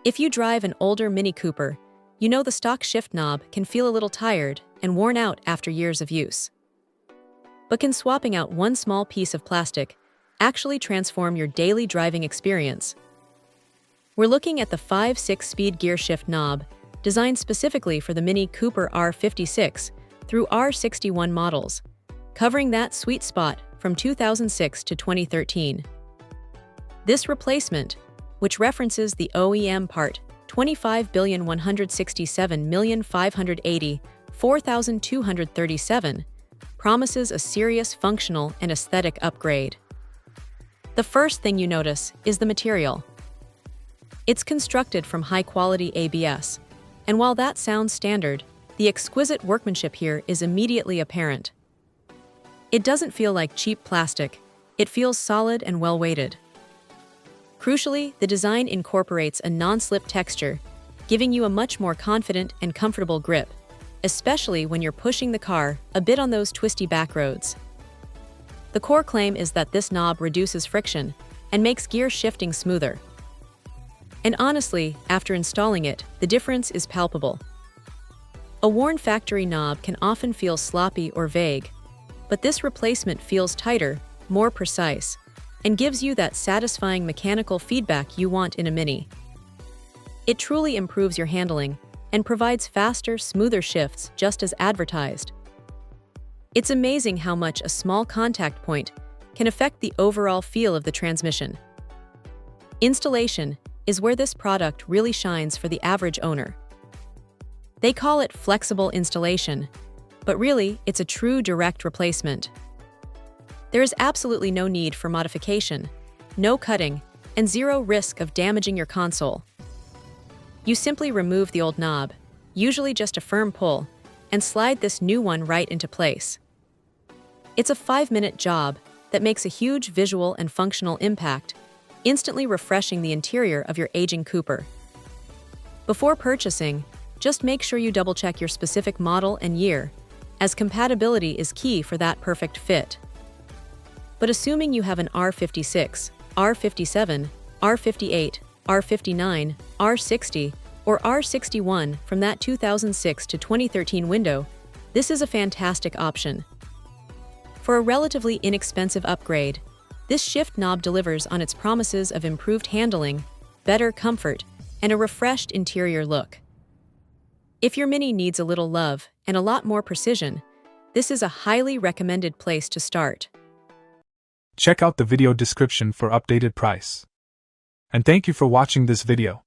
If you drive an older Mini Cooper, you know the stock shift knob can feel a little tired and worn out after years of use. But can swapping out one small piece of plastic actually transform your daily driving experience? We're looking at the 5/6 speed gear shift knob, designed specifically for the Mini Cooper R56 through R61 models, covering that sweet spot from 2006 to 2013. This replacement, which references the OEM part 25,167,580,4,237, promises a serious functional and aesthetic upgrade. The first thing you notice is the material. It's constructed from high-quality ABS, and while that sounds standard, the exquisite workmanship here is immediately apparent. It doesn't feel like cheap plastic, it feels solid and well-weighted. Crucially, the design incorporates a non-slip texture, giving you a much more confident and comfortable grip, especially when you're pushing the car a bit on those twisty back roads. The core claim is that this knob reduces friction and makes gear shifting smoother. And honestly, after installing it, the difference is palpable. A worn factory knob can often feel sloppy or vague, but this replacement feels tighter, more precise, and gives you that satisfying mechanical feedback you want in a Mini. It truly improves your handling and provides faster, smoother shifts just as advertised. It's amazing how much a small contact point can affect the overall feel of the transmission. Installation is where this product really shines for the average owner. They call it flexible installation, but really, it's a true direct replacement. There is absolutely no need for modification, no cutting, and zero risk of damaging your console. You simply remove the old knob, usually just a firm pull, and slide this new one right into place. It's a 5-minute job that makes a huge visual and functional impact, instantly refreshing the interior of your aging Cooper. Before purchasing, just make sure you double-check your specific model and year, as compatibility is key for that perfect fit. But assuming you have an R56, R57, R58, R59, R60, or R61 from that 2006 to 2013 window, this is a fantastic option. For a relatively inexpensive upgrade, this shift knob delivers on its promises of improved handling, better comfort, and a refreshed interior look. If your Mini needs a little love and a lot more precision, this is a highly recommended place to start. Check out the video description for updated price. And thank you for watching this video.